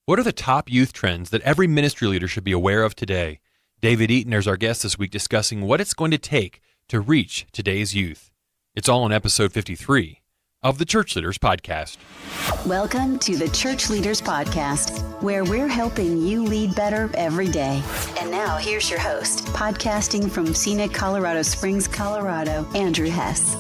What are the top youth trends that every ministry leader should be aware of today? David Eaton is our guest this week discussing what it's going to take to reach today's youth. It's all in episode 53 of the Church Leaders Podcast. Welcome to the Church Leaders Podcast, where we're helping you lead better every day. And now here's your host, podcasting from scenic Colorado Springs, Colorado, Andrew Hess.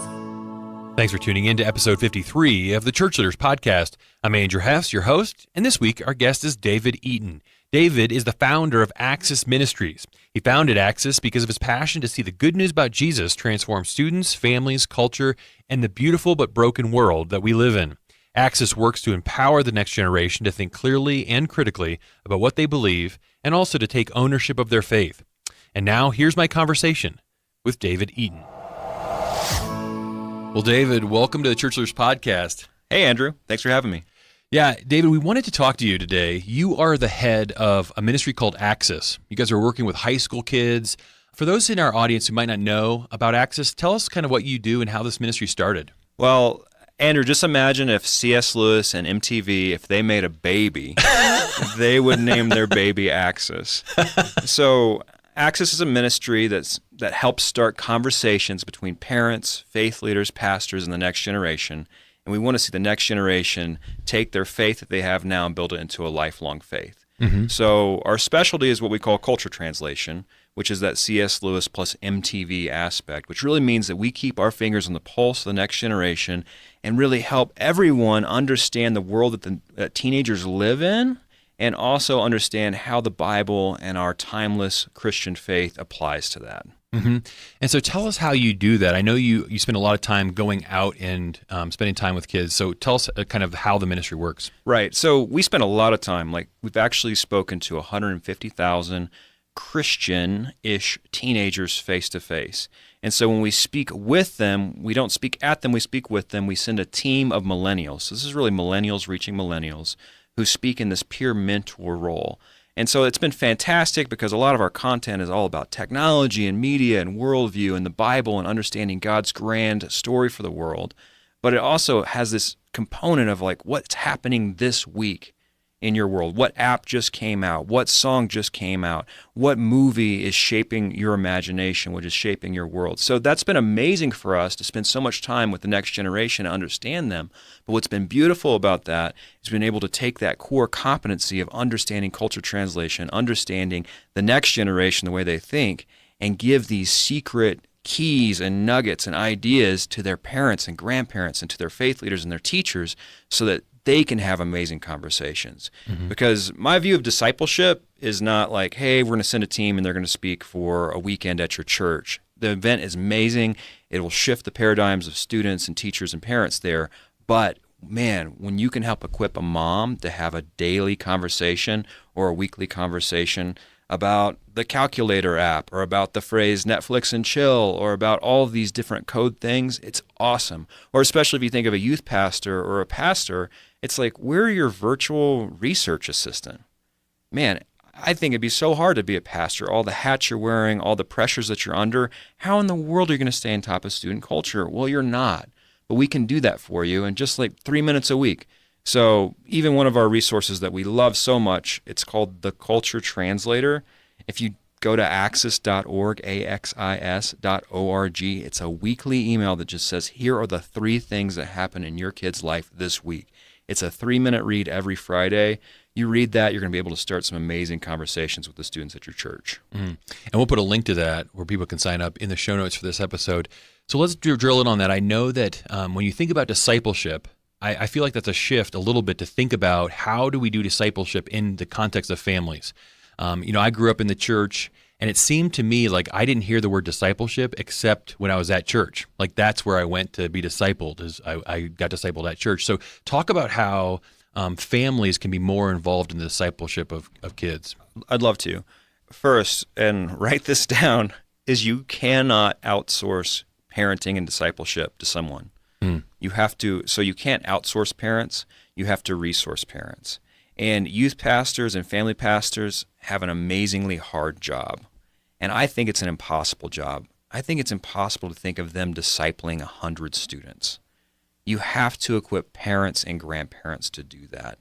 Thanks for tuning in to episode 53 of the Church Leaders Podcast. I'm Andrew Hess, your host, and this week our guest is David Eaton. David is the founder of Access Ministries. He founded Access because of his passion to see the good news about Jesus transform students, families, culture, and the beautiful but broken world that we live in. Access works to empower the next generation to think clearly and critically about what they believe and also to take ownership of their faith. And now here's my conversation with David Eaton. Well, David, welcome to the Church Leaders Podcast. Hey, Andrew. Thanks for having me. Yeah, David, we wanted to talk to you today. You are the head of a ministry called Access. You guys are working with high school kids. For those in our audience who might not know about Access, tell us kind of what you do and how this ministry started. Well, Andrew, just imagine if C.S. Lewis and MTV, if they made a baby, they would name their baby Access. So Access is a ministry that helps start conversations between parents, faith leaders, pastors, and the next generation. And we want to see the next generation take their faith that they have now and build it into a lifelong faith. Mm-hmm. So our specialty is what we call culture translation, which is that C.S. Lewis plus MTV aspect, which really means that we keep our fingers on the pulse of the next generation and really help everyone understand the world that teenagers live in, and also understand how the Bible and our timeless Christian faith applies to that. Mm-hmm. And so tell us how you do that. I know you spend a lot of time going out and spending time with kids. So tell us kind of how the ministry works. Right. So we spend a lot of time, we've actually spoken to 150,000 Christian-ish teenagers face-to-face. And so when we speak with them, we don't speak at them, we speak with them. We send a team of millennials. So this is really millennials reaching millennials who speak in this peer mentor role. And so it's been fantastic because a lot of our content is all about technology and media and worldview and the Bible and understanding God's grand story for the world. But it also has this component of what's happening this week in your world. What app just came out? What song just came out? What movie is shaping your imagination, which is shaping your world? So that's been amazing for us to spend so much time with the next generation and understand them. But what's been beautiful about that is being able to take that core competency of understanding culture translation, understanding the next generation, the way they think, and give these secret keys and nuggets and ideas to their parents and grandparents and to their faith leaders and their teachers so that they can have amazing conversations. Mm-hmm. Because my view of discipleship is not hey, we're going to send a team and they're going to speak for a weekend at your church. The event is amazing. It will shift the paradigms of students and teachers and parents there. But man, when you can help equip a mom to have a daily conversation or a weekly conversation about the calculator app or about the phrase Netflix and chill or about all of these different code things, it's awesome. Or especially if you think of a youth pastor or a pastor, it's we're your virtual research assistant. Man, I think it'd be so hard to be a pastor. All the hats you're wearing, all the pressures that you're under. How in the world are you going to stay on top of student culture? Well, you're not. But we can do that for you in just 3 minutes a week. So even one of our resources that we love so much, it's called the Culture Translator. If you go to axis.org, axis.org, it's a weekly email that just says, here are the 3 things that happen in your kid's life this week. It's a 3-minute read every Friday. You read that, you're going to be able to start some amazing conversations with the students at your church. Mm. And we'll put a link to that where people can sign up in the show notes for this episode. So let's drill in on that. I know that when you think about discipleship, I feel like that's a shift a little bit to think about how do we do discipleship in the context of families. I grew up in the church, and it seemed to me like I didn't hear the word discipleship except when I was at church. That's where I went to be discipled, is I got discipled at church. So talk about how families can be more involved in the discipleship of kids. I'd love to. First, and write this down, is you cannot outsource parenting and discipleship to someone. You have to, so you can't outsource parents, you have to resource parents. And youth pastors and family pastors have an amazingly hard job. And I think it's an impossible job. I think it's impossible to think of them discipling 100 students. You have to equip parents and grandparents to do that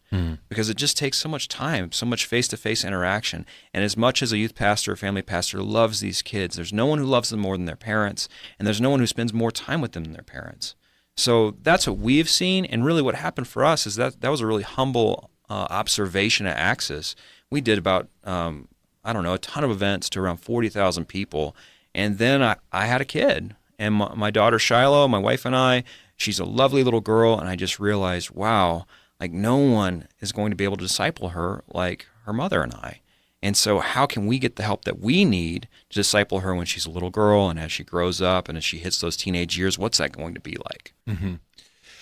because it just takes so much time, so much face-to-face interaction. And as much as a youth pastor or family pastor loves these kids, there's no one who loves them more than their parents, and there's no one who spends more time with them than their parents. So that's what we've seen, and really what happened for us is that was a really humble observation at Axis. We did about, a ton of events to around 40,000 people, and then I had a kid, and my daughter Shiloh, my wife and I, she's a lovely little girl, and I just realized, wow, like no one is going to be able to disciple her like her mother and I. And so how can we get the help that we need to disciple her when she's a little girl and as she grows up and as she hits those teenage years? What's that going to be like? Mm-hmm.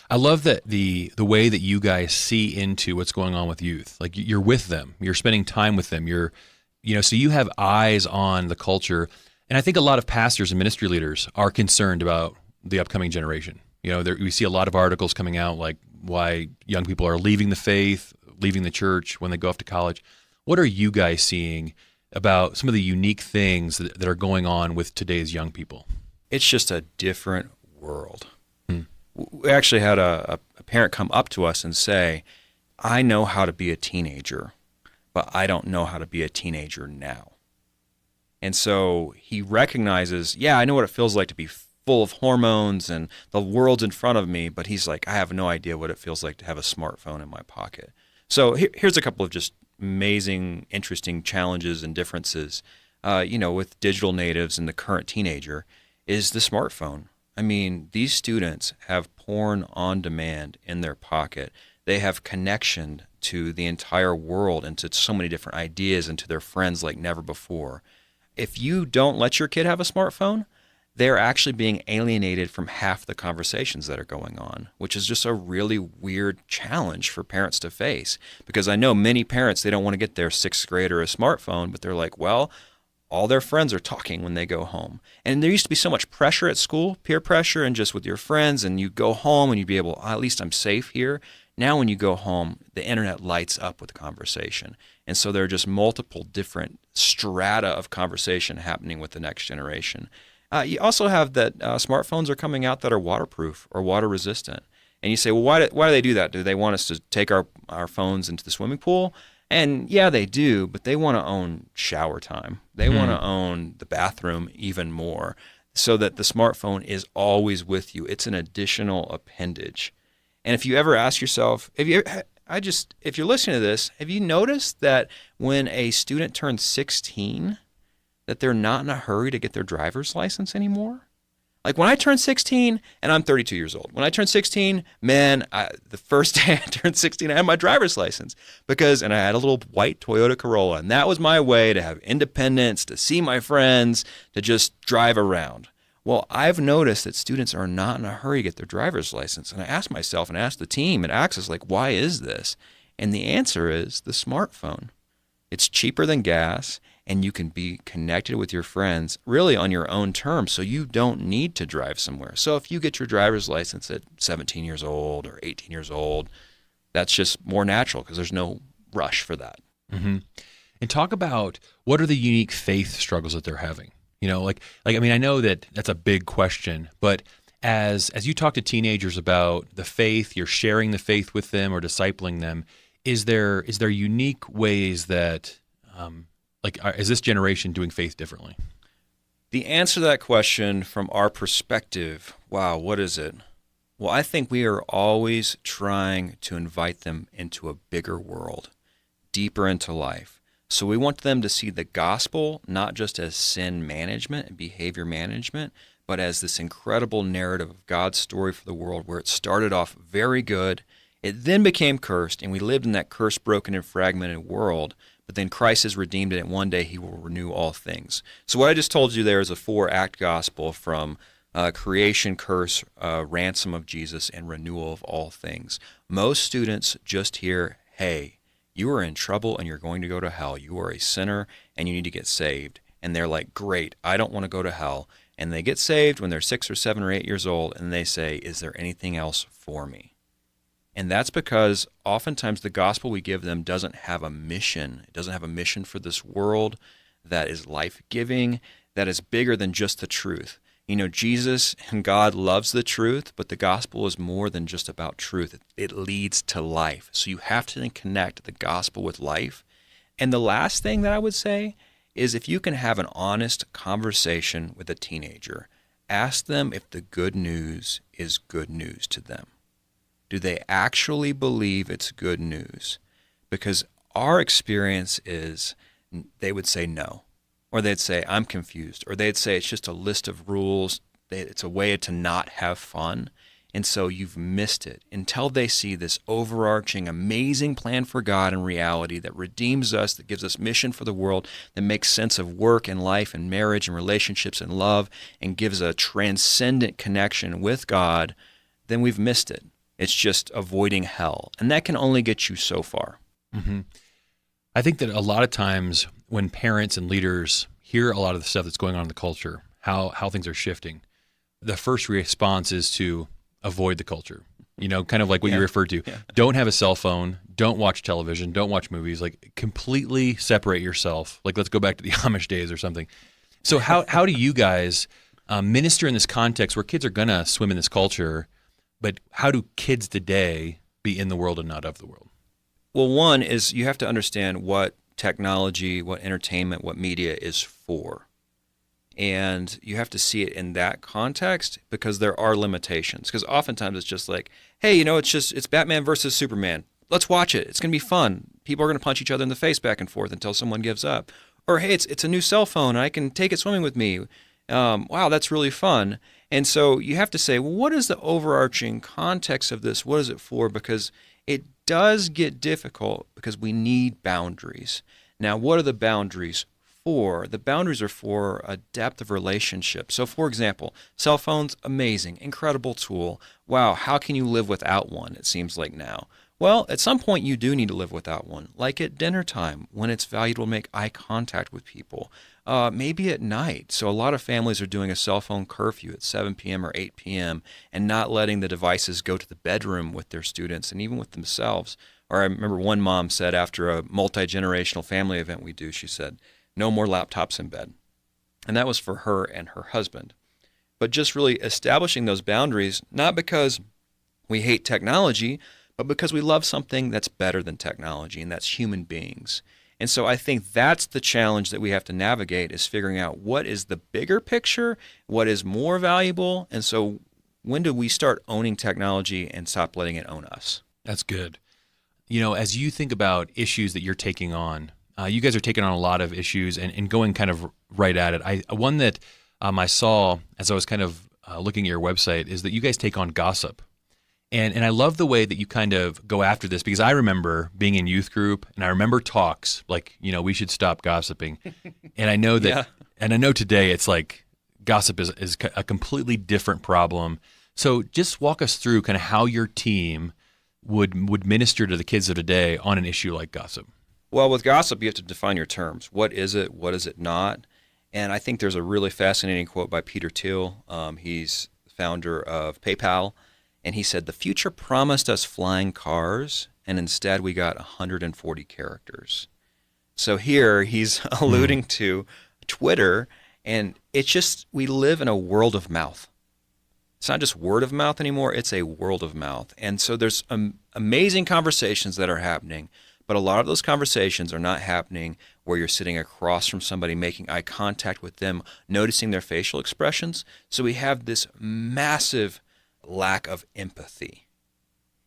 I love that the way that you guys see into what's going on with youth. Like you're with them, you're spending time with them, so you have eyes on the culture. And I think a lot of pastors and ministry leaders are concerned about the upcoming generation. We see a lot of articles coming out like why young people are leaving the faith, leaving the church when they go off to college. What are you guys seeing about some of the unique things that are going on with today's young people? It's just a different world. We actually had a parent come up to us and say, I know how to be a teenager, but I don't know how to be a teenager now. And so he recognizes, I know what it feels like to be full of hormones and the world's in front of me, but he's like, I have no idea what it feels like to have a smartphone in my pocket. So here's a couple of just amazing, interesting challenges and differences, with digital natives and the current teenager is the smartphone. I mean, these students have porn on demand in their pocket. They have connection to the entire world and to so many different ideas and to their friends like never before. If you don't let your kid have a smartphone, they're actually being alienated from half the conversations that are going on, which is just a really weird challenge for parents to face. Because I know many parents, they don't want to get their sixth grader a smartphone, but they're like, well, all their friends are talking when they go home. And there used to be so much pressure at school, peer pressure, and just with your friends, and you go home and you'd be able, at least I'm safe here. Now when you go home, the internet lights up with conversation. And so there are just multiple different strata of conversation happening with the next generation. You also have that smartphones are coming out that are waterproof or water resistant. And you say, well, why do they do that? Do they want us to take our phones into the swimming pool? And yeah, they do, but they want to own shower time. They want to own the bathroom even more so that the smartphone is always with you. It's an additional appendage. And if you ever ask yourself, if you're listening to this, have you noticed that when a student turns 16, that they're not in a hurry to get their driver's license anymore? Like when I turned 16, and I'm 32 years old. When I turned 16, the first day I turned 16, I had my driver's license and I had a little white Toyota Corolla, and that was my way to have independence, to see my friends, to just drive around. Well, I've noticed that students are not in a hurry to get their driver's license, and I asked myself and asked the team at Access, like, why is this? And the answer is the smartphone. It's cheaper than gas, and you can be connected with your friends really on your own terms, so you don't need to drive somewhere. So if you get your driver's license at 17 years old or 18 years old, that's just more natural because there's no rush for that. Mm-hmm. And talk about what are the unique faith struggles that they're having. I know that's a big question, but as you talk to teenagers about the faith, you're sharing the faith with them or discipling them, is there unique ways that is this generation doing faith differently? The answer to that question from our perspective, wow, what is it? Well, I think we are always trying to invite them into a bigger world, deeper into life. So we want them to see the gospel not just as sin management and behavior management, but as this incredible narrative of God's story for the world where it started off very good, it then became cursed, and we lived in that cursed, broken, and fragmented world. But then Christ has redeemed it, and one day he will renew all things. So what I just told you there is a 4-act gospel from creation, curse, ransom of Jesus, and renewal of all things. Most students just hear, hey, you are in trouble and you're going to go to hell. You are a sinner and you need to get saved. And they're like, great, I don't want to go to hell. And they get saved when they're 6 or 7 or 8 years old, and they say, is there anything else for me? And that's because oftentimes the gospel we give them doesn't have a mission. It doesn't have a mission for this world that is life-giving, that is bigger than just the truth. Jesus and God loves the truth, but the gospel is more than just about truth. It leads to life. So you have to then connect the gospel with life. And the last thing that I would say is if you can have an honest conversation with a teenager, ask them if the good news is good news to them. Do they actually believe it's good news? Because our experience is they would say no. Or they'd say, I'm confused. Or they'd say it's just a list of rules. It's a way to not have fun. And so you've missed it until they see this overarching, amazing plan for God and reality that redeems us, that gives us mission for the world, that makes sense of work and life and marriage and relationships and love, and gives a transcendent connection with God. Then we've missed it. It's just avoiding hell. And that can only get you so far. Mm-hmm. I think that a lot of times when parents and leaders hear a lot of the stuff that's going on in the culture, how things are shifting, the first response is to avoid the culture. Kind of like what you referred to. Yeah. Don't have a cell phone. Don't watch television. Don't watch movies. Like completely separate yourself. Like let's go back to the Amish days or something. So how do you guys minister in this context where kids are going to swim in this culture, but how do kids today be in the world and not of the world? Well, one is you have to understand what technology, what entertainment, what media is for. And you have to see it in that context because there are limitations. Because oftentimes it's just like, hey, it's Batman versus Superman. Let's watch it. It's going to be fun. People are going to punch each other in the face back and forth until someone gives up. Or, hey, it's a new cell phone. I can take it swimming with me. Wow, that's really fun. And so you have to say, well, what is the overarching context of this? What is it for? Because it does get difficult because we need boundaries. Now, what are the boundaries for? The boundaries are for a depth of relationship. So, for example, cell phones, amazing, incredible tool. Wow, how can you live without one, it seems like now? Well, at some point you do need to live without one, like at dinner time when it's valuable to make eye contact with people. Maybe at night. So a lot of families are doing a cell phone curfew at 7 p.m. or 8 p.m. and not letting the devices go to the bedroom with their students and even with themselves. Or I remember one mom said after a multi-generational family event we do, she said, no more laptops in bed. And that was for her and her husband. But just really establishing those boundaries, not because we hate technology, but because we love something that's better than technology, and that's human beings. And so I think that's the challenge that we have to navigate, is figuring out what is the bigger picture, what is more valuable, and so when do we start owning technology and stop letting it own us? That's good. As you think about issues that you're taking on, you guys are taking on a lot of issues and going kind of right at it. One that I saw as I was kind of looking at your website is that you guys take on gossip. And I love the way that you kind of go after this, because I remember being in youth group and I remember talks like, we should stop gossiping. And I know that, and I know today it's like gossip is a completely different problem. So just walk us through kind of how your team would minister to the kids of today on an issue like gossip. Well, with gossip, you have to define your terms. What is it? What is it not? And I think there's a really fascinating quote by Peter Thiel. He's the founder of PayPal. And he said, the future promised us flying cars, and instead we got 140 characters. So here he's alluding to Twitter, and it's just, we live in a world of mouth. It's not just word of mouth anymore, it's a world of mouth. And so there's amazing conversations that are happening, but a lot of those conversations are not happening where you're sitting across from somebody, making eye contact with them, noticing their facial expressions. So we have this massive lack of empathy.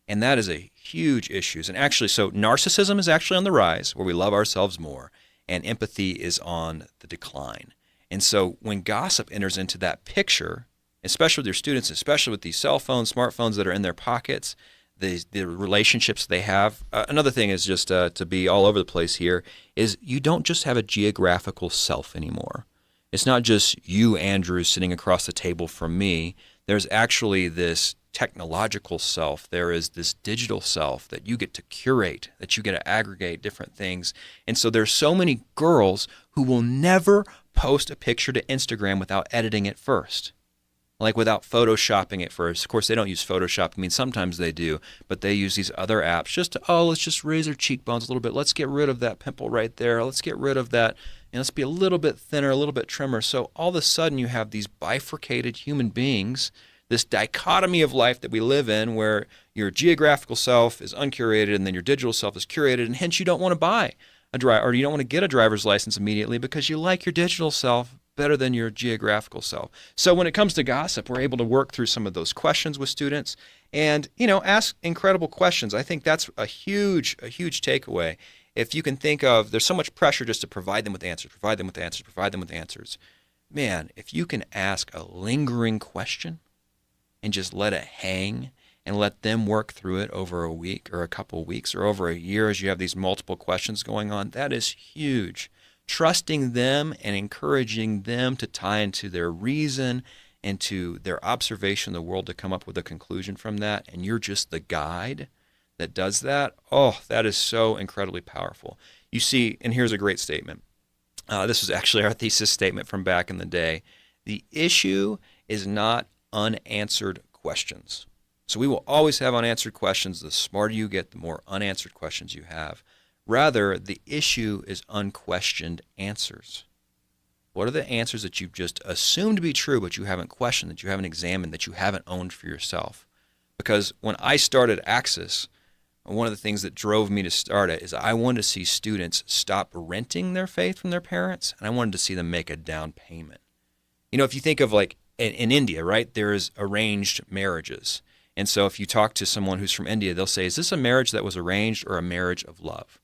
And that is a huge issue. And actually, so narcissism is actually on the rise, where we love ourselves more, and empathy is on the decline. And so when gossip enters into that picture, especially with your students, especially with these cell phones, smartphones that are in their pockets, the relationships they have. Another thing is just to be all over the place here, is you don't just have a geographical self anymore. It's not just you, Andrew, sitting across the table from me. There's actually this technological self. There is this digital self that you get to curate, that you get to aggregate different things. And so there's so many girls who will never post a picture to Instagram without editing it first, like without photoshopping it first. Of course, they don't use Photoshop. I mean, sometimes they do, but they use these other apps just to, let's just raise our cheekbones a little bit. Let's get rid of that pimple right there. Let's get rid of that and let's be a little bit thinner, a little bit trimmer. So all of a sudden you have these bifurcated human beings, this dichotomy of life that we live in where your geographical self is uncurated and then your digital self is curated, and hence you don't want to buy or you don't want to get a driver's license immediately because you like your digital self better than your geographical self. So when it comes to gossip, we're able to work through some of those questions with students and, ask incredible questions. I think that's a huge takeaway. If you can think of, there's so much pressure just to provide them with answers. Man, if you can ask a lingering question and just let it hang and let them work through it over a week or a couple of weeks or over a year as you have these multiple questions going on, that is huge. Trusting them and encouraging them to tie into their reason and to their observation of the world to come up with a conclusion from that, and you're just the guide that does that. Oh, that is so incredibly powerful. You see, and here's a great statement. This was actually our thesis statement from back in the day. The issue is not unanswered questions. So we will always have unanswered questions. The smarter you get, the more unanswered questions you have. Rather, the issue is unquestioned answers. What are the answers that you've just assumed to be true, but you haven't questioned, that you haven't examined, that you haven't owned for yourself? Because when I started Axis, one of the things that drove me to start it is I wanted to see students stop renting their faith from their parents, and I wanted to see them make a down payment. If you think of like in India, right, there's arranged marriages. And so if you talk to someone who's from India, they'll say, is this a marriage that was arranged or a marriage of love?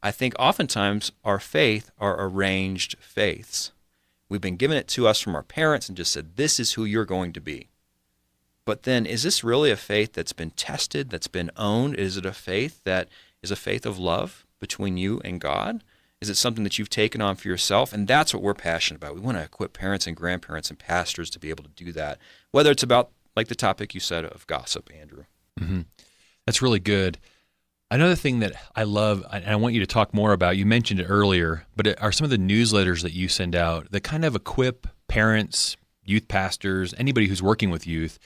I think oftentimes our faith are arranged faiths. We've been given it to us from our parents and just said, this is who you're going to be. But then is this really a faith that's been tested, that's been owned? Is it a faith that is a faith of love between you and God? Is it something that you've taken on for yourself? And that's what we're passionate about. We want to equip parents and grandparents and pastors to be able to do that, whether it's about like the topic you said of gossip, Andrew. Mm-hmm. That's really good. Another thing that I love, and I want you to talk more about, you mentioned it earlier, but it are some of the newsletters that you send out that kind of equip parents, youth pastors, anybody who's working with youth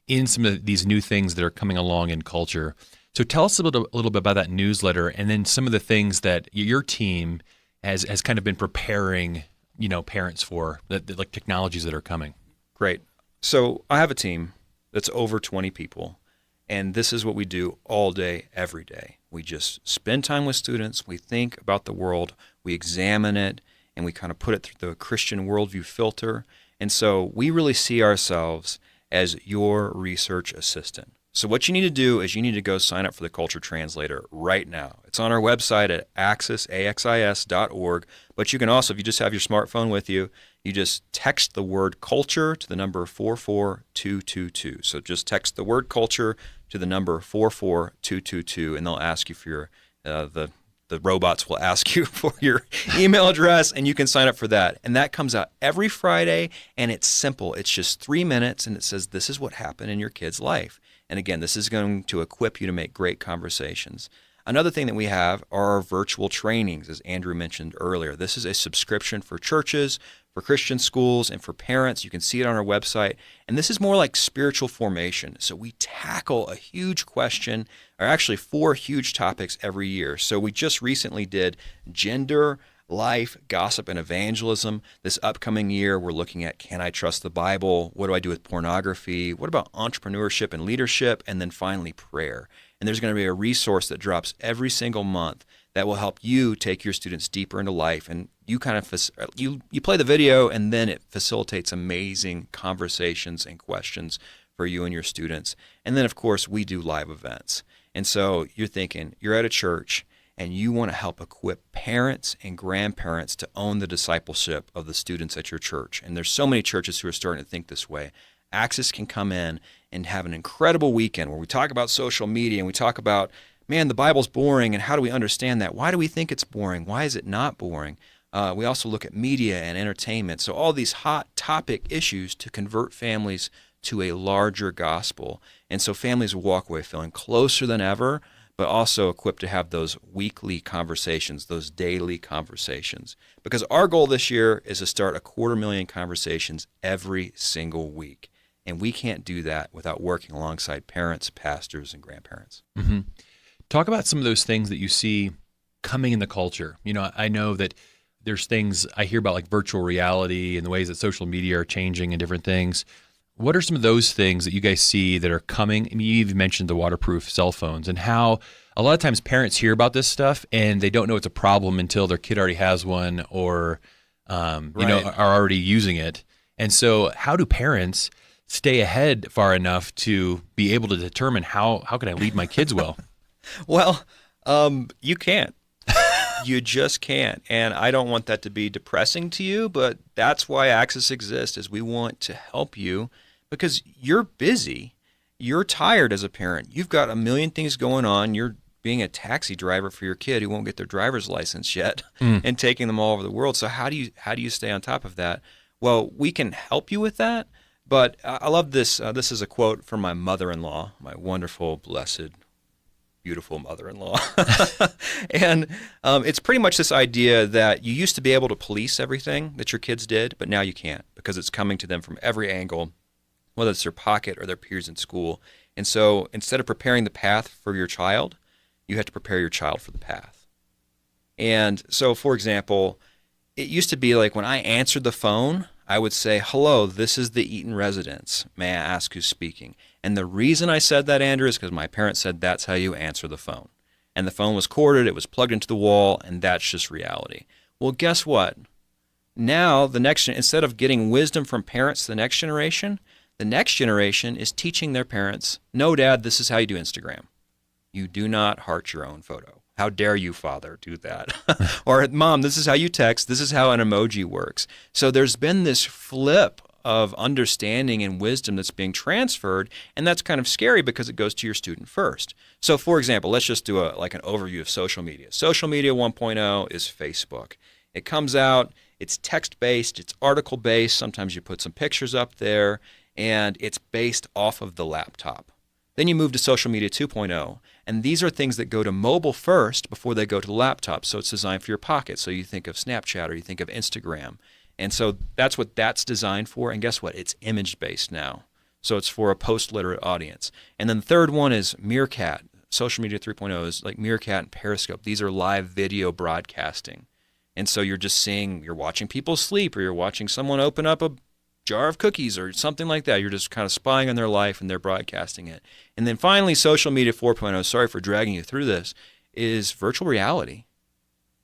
in some of these new things that are coming along in culture. So tell us a little bit about that newsletter and then some of the things that your team has kind of been preparing, parents for, like technologies that are coming. Great. So I have a team that's over 20 people. And this is what we do all day, every day. We just spend time with students. We think about the world. We examine it, and we kind of put it through the Christian worldview filter. And so we really see ourselves as your research assistant. So what you need to do is you need to go sign up for the Culture Translator right now. It's on our website at axis.org. But you can also, if you just have your smartphone with you, you just text the word culture to the number 44222. So just text the word culture to the number 44222, and they'll ask you for your, the robots will ask you for your email address, and you can sign up for that. And that comes out every Friday, and it's simple. It's just 3 minutes, and it says, this is what happened in your kid's life. And again, this is going to equip you to make great conversations. Another thing that we have are our virtual trainings, as Andrew mentioned earlier. This is a subscription for churches, for Christian schools, and for parents. You can see it on our website. And this is more like spiritual formation. So we tackle a huge question, or actually 4 huge topics every year. So we just recently did gender, life, gossip, and evangelism. This upcoming year, we're looking at, can I trust the Bible? What do I do with pornography? What about entrepreneurship and leadership? And then finally, prayer. And there's going to be a resource that drops every single month that will help you take your students deeper into life. And you kind of you play the video, and then it facilitates amazing conversations and questions for you and your students. And then, of course, we do live events. And so you're thinking, you're at a church, and you want to help equip parents and grandparents to own the discipleship of the students at your church. And there's so many churches who are starting to think this way. Axis can come in and have an incredible weekend where we talk about social media and we talk about, man, the Bible's boring, and how do we understand that? Why do we think it's boring? Why is it not boring? We also look at media and entertainment. So all these hot topic issues to convert families to a larger gospel. And so families will walk away feeling closer than ever, but also equipped to have those weekly conversations, those daily conversations. Because our goal this year is to start 250,000 conversations every single week. And we can't do that without working alongside parents, pastors, and grandparents. Mm-hmm. Talk about some of those things that you see coming in the culture. I know that there's things I hear about like virtual reality and the ways that social media are changing and different things. What are some of those things that you guys see that are coming? I mean, you even mentioned the waterproof cell phones and how a lot of times parents hear about this stuff and they don't know it's a problem until their kid already has one or, are already using it. And so how do parents stay ahead far enough to be able to determine how can I lead my kids well? Well, you can't. You just can't. And I don't want that to be depressing to you, but that's why Access exists, is we want to help you because you're busy. You're tired as a parent. You've got a million things going on. You're being a taxi driver for your kid who won't get their driver's license yet and taking them all over the world. So how do you stay on top of that? Well, we can help you with that. But I love this. This is a quote from my mother-in-law, my wonderful, blessed, beautiful mother-in-law. And it's pretty much this idea that you used to be able to police everything that your kids did, but now you can't because it's coming to them from every angle, whether it's their pocket or their peers in school. And so instead of preparing the path for your child, you have to prepare your child for the path. And so, for example, it used to be like when I answered the phone, I would say, "Hello, this is the Eaton residence. May I ask who's speaking?" And the reason I said that, Andrew, is because my parents said that's how you answer the phone. And the phone was corded, it was plugged into the wall, and that's just reality. Well, guess what? Now, instead of getting wisdom from parents to the next generation is teaching their parents, "No, Dad, this is how you do Instagram. You do not heart your own photo. How dare you, Father, do that?" Or, "Mom, this is how you text. This is how an emoji works." So there's been this flip of understanding and wisdom that's being transferred, and that's kind of scary because it goes to your student first. So, for example, let's just do an overview of social media. Social media 1.0 is Facebook. It comes out, it's text-based, it's article-based. Sometimes you put some pictures up there, and it's based off of the laptop. Then you move to social media 2.0, and these are things that go to mobile first before they go to the laptop. So it's designed for your pocket. So you think of Snapchat or you think of Instagram. And so that's what that's designed for. And guess what? It's image-based now. So it's for a post-literate audience. And then the third one is Meerkat. Social media 3.0 is like Meerkat and Periscope. These are live video broadcasting. And so you're watching people sleep, or you're watching someone open up a jar of cookies or something like that. You're just kind of spying on their life and they're broadcasting it. And then finally, social media 4.0, sorry for dragging you through this, is virtual reality.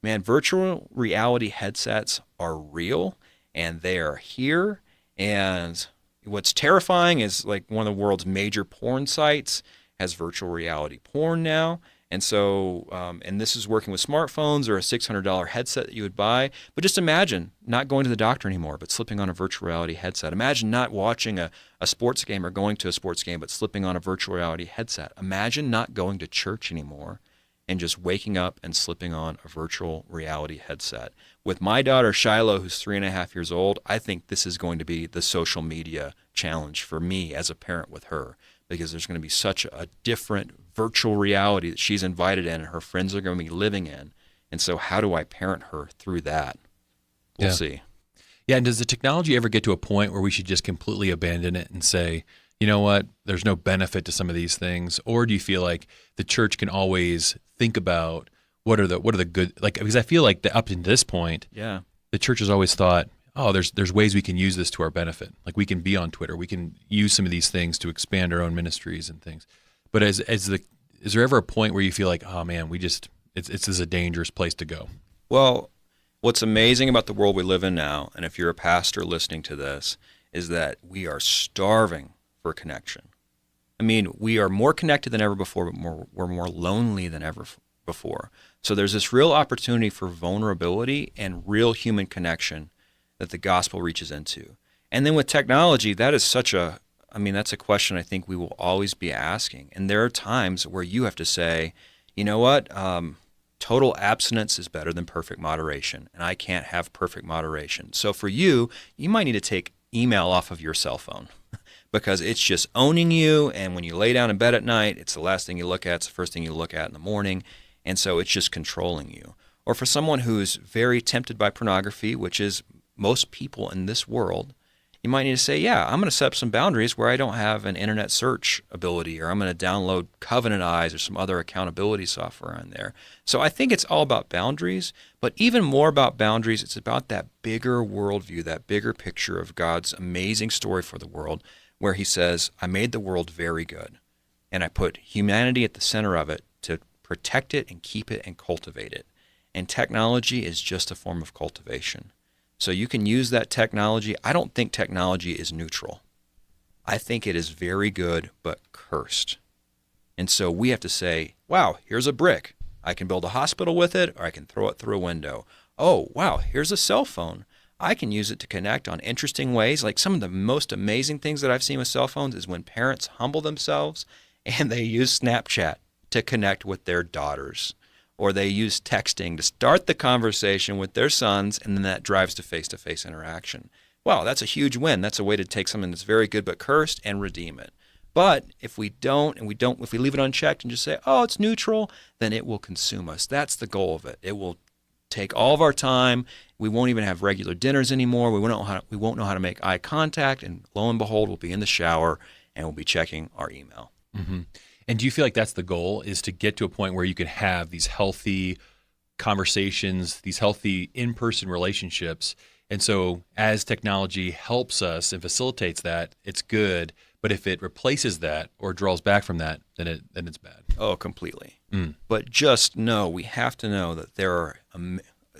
Man, virtual reality headsets are real and they are here. And what's terrifying is like one of the world's major porn sites has virtual reality porn now. And so, and this is working with smartphones or a $600 headset that you would buy. But just imagine not going to the doctor anymore, but slipping on a virtual reality headset. Imagine not watching a sports game or going to a sports game, but slipping on a virtual reality headset. Imagine not going to church anymore and just waking up and slipping on a virtual reality headset. With my daughter, Shiloh, who's 3.5 years old, I think this is going to be the social media challenge for me as a parent with her, because there's going to be such a different virtual reality that she's invited in and her friends are going to be living in. And so how do I parent her through that? We'll see. Yeah, and does the technology ever get to a point where we should just completely abandon it and say, you know what, there's no benefit to some of these things? Or do you feel like the church can always think about what are the good, like, because I feel like up to this point, the church has always thought, oh, there's ways we can use this to our benefit. Like we can be on Twitter, we can use some of these things to expand our own ministries and things. But is there ever a point where you feel like, oh man, it's a dangerous place to go? Well, what's amazing about the world we live in now, and if you're a pastor listening to this, is that we are starving for connection. I mean, we are more connected than ever before, but we're more lonely than ever before. So there's this real opportunity for vulnerability and real human connection that the gospel reaches into. And then with technology, that's a question I think we will always be asking. And there are times where you have to say, you know what, total abstinence is better than perfect moderation, and I can't have perfect moderation. So for you might need to take email off of your cell phone because it's just owning you, and when you lay down in bed at night, it's the last thing you look at, it's the first thing you look at in the morning, and so it's just controlling you. Or for someone who's very tempted by pornography, which is most people in this world, You might need to say, yeah, I'm going to set up some boundaries where I don't have an internet search ability, or I'm going to download Covenant Eyes or some other accountability software on there. So I think it's all about boundaries, but even more about boundaries, it's about that bigger worldview, that bigger picture of God's amazing story for the world, where he says, I made the world very good, and I put humanity at the center of it to protect it and keep it and cultivate it. And technology is just a form of cultivation. So you can use that technology. I don't think technology is neutral. I think it is very good, but cursed. And so we have to say, wow, here's a brick. I can build a hospital with it, or I can throw it through a window. Oh, wow, here's a cell phone. I can use it to connect on interesting ways. Like some of the most amazing things that I've seen with cell phones is when parents humble themselves and they use Snapchat to connect with their daughters, or they use texting to start the conversation with their sons, and then that drives to face-to-face interaction. Wow, that's a huge win. That's a way to take something that's very good but cursed and redeem it. But if we don't, if we leave it unchecked and just say, oh, it's neutral, then it will consume us. That's the goal of it. It will take all of our time. We won't even have regular dinners anymore. We won't know how to make eye contact, and lo and behold, we'll be in the shower and we'll be checking our email. Mm-hmm. And do you feel like that's the goal, is to get to a point where you can have these healthy conversations, these healthy in-person relationships? And so as technology helps us and facilitates that, it's good. But if it replaces that or draws back from that, then it's bad. Oh, completely. But just know, we have to know that there are,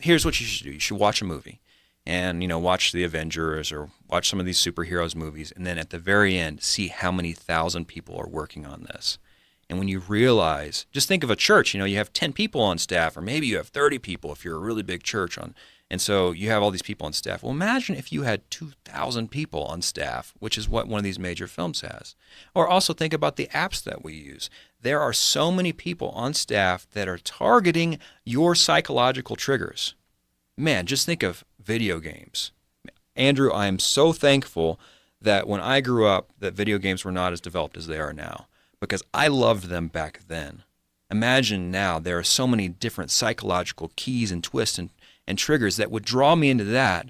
here's what you should do. You should watch a movie and, watch The Avengers or watch some of these superheroes movies. And then at the very end, see how many thousand people are working on this. And when you realize, just think of a church, you have 10 people on staff, or maybe you have 30 people if you're a really big church and so you have all these people on staff. Well, imagine if you had 2,000 people on staff, which is what one of these major films has. Or also think about the apps that we use. There are so many people on staff that are targeting your psychological triggers. Man, just think of video games. Andrew, I am so thankful that when I grew up, that video games were not as developed as they are now, because I loved them back then. Imagine now there are so many different psychological keys and twists and triggers that would draw me into that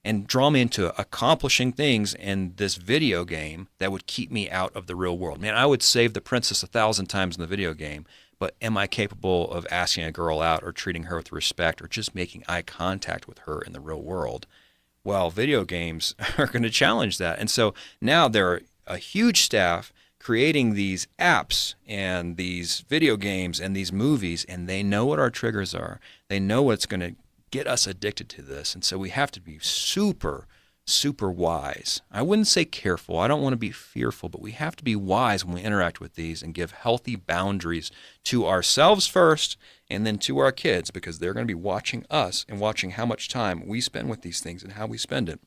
and draw me into accomplishing things in this video game that would keep me out of the real world. Man, I would save the princess 1,000 times in the video game, but am I capable of asking a girl out or treating her with respect or just making eye contact with her in the real world? Well, video games are going to challenge that. And so now there are a huge staff creating these apps and these video games and these movies, and they know what our triggers are. They know what's going to get us addicted to this. And so we have to be super, super wise. I wouldn't say careful. I don't want to be fearful, but we have to be wise when we interact with these and give healthy boundaries to ourselves first and then to our kids, because they're going to be watching us and watching how much time we spend with these things and how we spend it.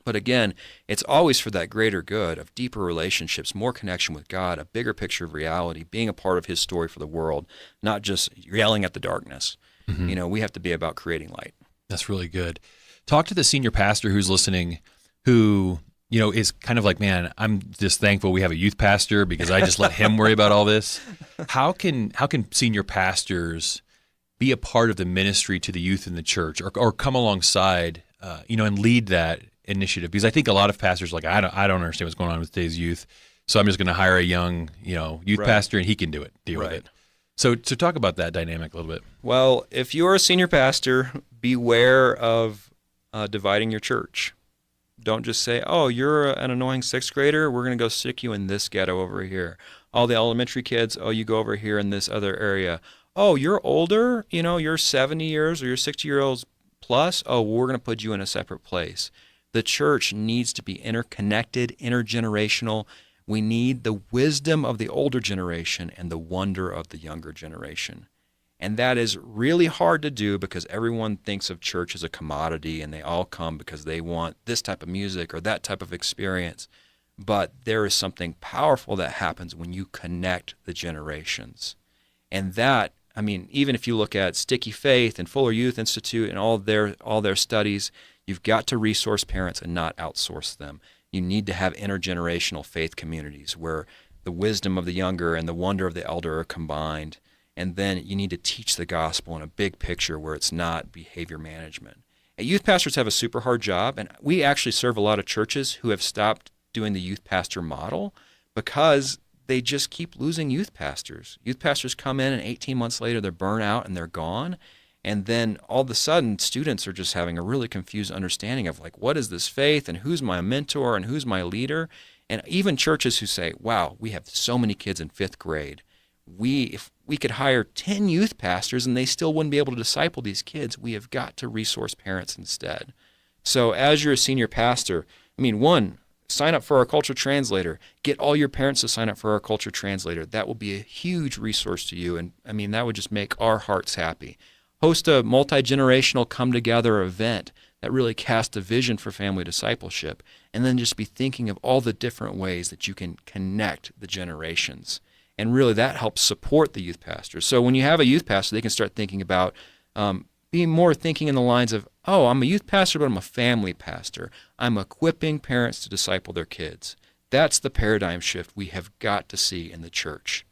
But again, it's always for that greater good of deeper relationships, more connection with God, a bigger picture of reality, being a part of his story for the world, not just yelling at the darkness. Mm-hmm. We have to be about creating light. That's really good. Talk to the senior pastor who's listening, who, is kind of like, man, I'm just thankful we have a youth pastor because I just let him worry about all this. How can senior pastors be a part of the ministry to the youth in the church, or come alongside, and lead that initiative? Because I think a lot of pastors are like, I don't understand what's going on with today's youth, so I'm just going to hire a young, youth pastor, and he can deal with it. So talk about that dynamic a little bit. Well, if you're a senior pastor, beware of dividing your church. Don't just say, oh, you're an annoying sixth grader, we're going to go stick you in this ghetto over here. All the elementary kids, oh, you go over here in this other area. Oh, you're older, you're 70 years or you're 60 years old plus, oh, we're going to put you in a separate place. The church needs to be interconnected, intergenerational. We need the wisdom of the older generation and the wonder of the younger generation. And that is really hard to do because everyone thinks of church as a commodity and they all come because they want this type of music or that type of experience. But there is something powerful that happens when you connect the generations. And that, even if you look at Sticky Faith and Fuller Youth Institute and all their studies, you've got to resource parents and not outsource them. You need to have intergenerational faith communities where the wisdom of the younger and the wonder of the elder are combined. And then you need to teach the gospel in a big picture where it's not behavior management. Youth pastors have a super hard job, and we actually serve a lot of churches who have stopped doing the youth pastor model because they just keep losing youth pastors. Youth pastors come in and 18 months later they're burnt out and they're gone. And then all of a sudden students are just having a really confused understanding of like, what is this faith and who's my mentor and who's my leader? And even churches who say, wow, we have so many kids in 5th grade. If we could hire 10 youth pastors and they still wouldn't be able to disciple these kids, we have got to resource parents instead. So as you're a senior pastor, one, sign up for our culture translator. Get all your parents to sign up for our culture translator. That will be a huge resource to you. And that would just make our hearts happy. Host a multi-generational come-together event that really casts a vision for family discipleship. And then just be thinking of all the different ways that you can connect the generations. And really that helps support the youth pastors. So when you have a youth pastor, they can start thinking about being more thinking in the lines of, oh, I'm a youth pastor, but I'm a family pastor. I'm equipping parents to disciple their kids. That's the paradigm shift we have got to see in the church.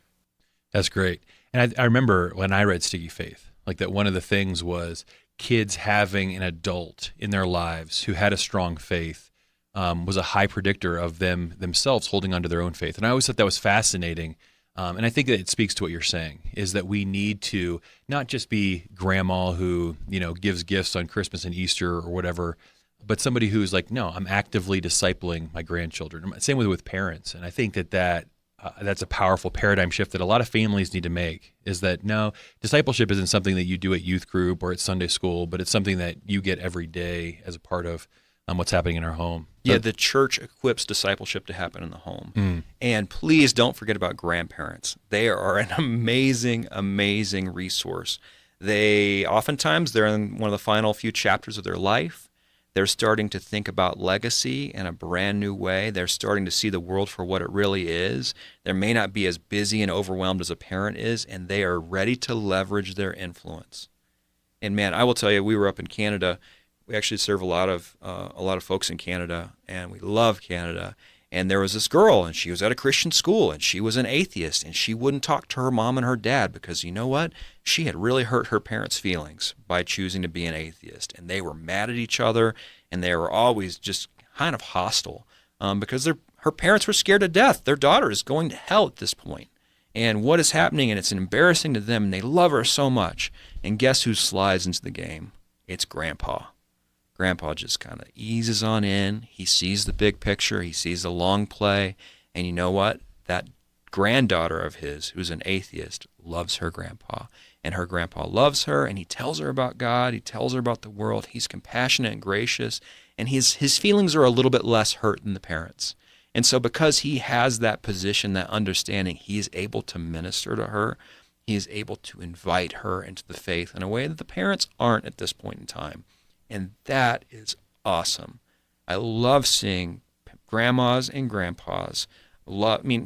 That's great. And I remember when I read Sticky Faith, like that one of the things was kids having an adult in their lives who had a strong faith was a high predictor of them themselves holding onto their own faith. And I always thought that was fascinating. And I think that it speaks to what you're saying, is that we need to not just be grandma who, gives gifts on Christmas and Easter or whatever, but somebody who's like, no, I'm actively discipling my grandchildren. Same with parents. And I think that's a powerful paradigm shift that a lot of families need to make, is that no, discipleship isn't something that you do at youth group or at Sunday school, but it's something that you get every day as a part of what's happening in our home. Yeah, the church equips discipleship to happen in the home. And please don't forget about grandparents. They are an amazing, amazing resource. They're in one of the final few chapters of their life. They're starting to think about legacy in a brand new way. They're starting to see the world for what it really is. They may not be as busy and overwhelmed as a parent is, and they are ready to leverage their influence. And man, I will tell you, we were up in Canada. We actually serve a lot of folks in Canada, and we love Canada. And there was this girl, and she was at a Christian school, and she was an atheist, and she wouldn't talk to her mom and her dad because, you know what? She had really hurt her parents' feelings by choosing to be an atheist. And they were mad at each other, and they were always just kind of hostile because her parents were scared to death. Their daughter is going to hell at this point. And what is happening, and it's embarrassing to them, and they love her so much. And guess who slides into the game? It's Grandpa. Grandpa just kind of eases on in. He sees the big picture. He sees the long play. And you know what? That granddaughter of his, who's an atheist, loves her grandpa. And her grandpa loves her, and he tells her about God. He tells her about the world. He's compassionate and gracious. And his feelings are a little bit less hurt than the parents. And so because he has that position, that understanding, he is able to minister to her. He is able to invite her into the faith in a way that the parents aren't at this point in time. And that is awesome. I love seeing grandmas and grandpas.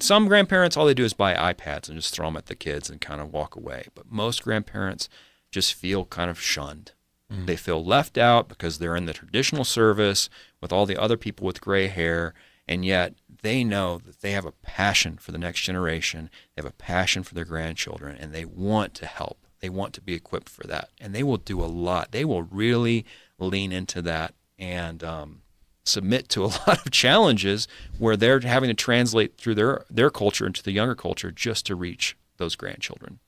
Some grandparents, all they do is buy iPads and just throw them at the kids and kind of walk away. But most grandparents just feel kind of shunned. They feel left out because they're in the traditional service with all the other people with gray hair, and yet they know that they have a passion for the next generation. They have a passion for their grandchildren, and they want to help. They want to be equipped for that, and they will do a lot. They will really lean into that and submit to a lot of challenges where they're having to translate through their culture into the younger culture just to reach those grandchildren.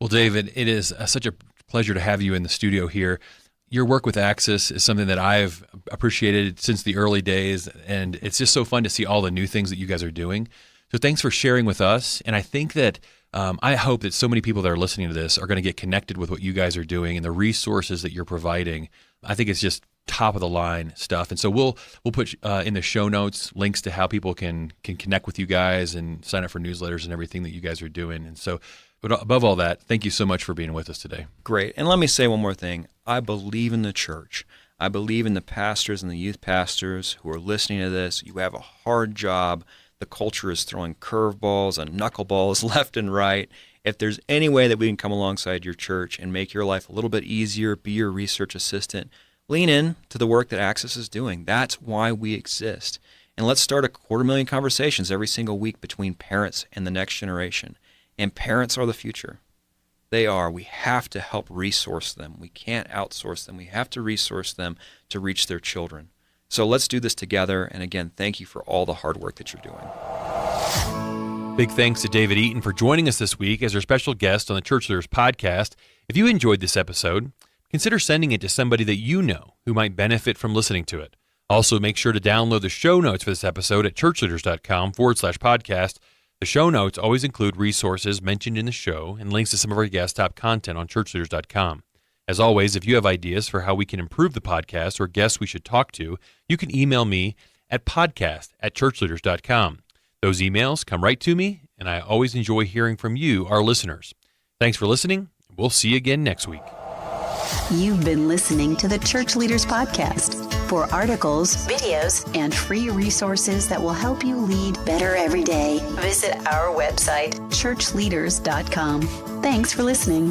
Well, David, it is such a pleasure to have you in the studio here. Your work with Access is something that I've appreciated since the early days, and it's just so fun to see all the new things that you guys are doing. So thanks for sharing with us, and I think that I hope that so many people that are listening to this are going to get connected with what you guys are doing and the resources that you're providing. I think it's just top of the line stuff. And so we'll put in the show notes links to how people can connect with you guys and sign up for newsletters and everything that you guys are doing. And so, but above all that, thank you so much for being with us today. Great. And let me say one more thing. I believe in the church. I believe in the pastors and the youth pastors who are listening to this. You have a hard job. The culture is throwing curveballs and knuckleballs left and right. If there's any way that we can come alongside your church and make your life a little bit easier, be your research assistant, lean in to the work that Access is doing. That's why we exist. And let's start 250,000 conversations every single week between parents and the next generation. And parents are the future. They are. We have to help resource them. We can't outsource them. We have to resource them to reach their children. So let's do this together. And again, thank you for all the hard work that you're doing. Big thanks to David Eaton for joining us this week as our special guest on the Church Leaders Podcast. If you enjoyed this episode, consider sending it to somebody that you know who might benefit from listening to it. Also, make sure to download the show notes for this episode at ChurchLeaders.com/podcast. The show notes always include resources mentioned in the show and links to some of our guest top content on ChurchLeaders.com. As always, if you have ideas for how we can improve the podcast or guests we should talk to, you can email me at podcast@ChurchLeaders.com. Those emails come right to me, and I always enjoy hearing from you, our listeners. Thanks for listening. We'll see you again next week. You've been listening to the Church Leaders Podcast. For articles, videos, and free resources that will help you lead better every day, visit our website, ChurchLeaders.com. Thanks for listening.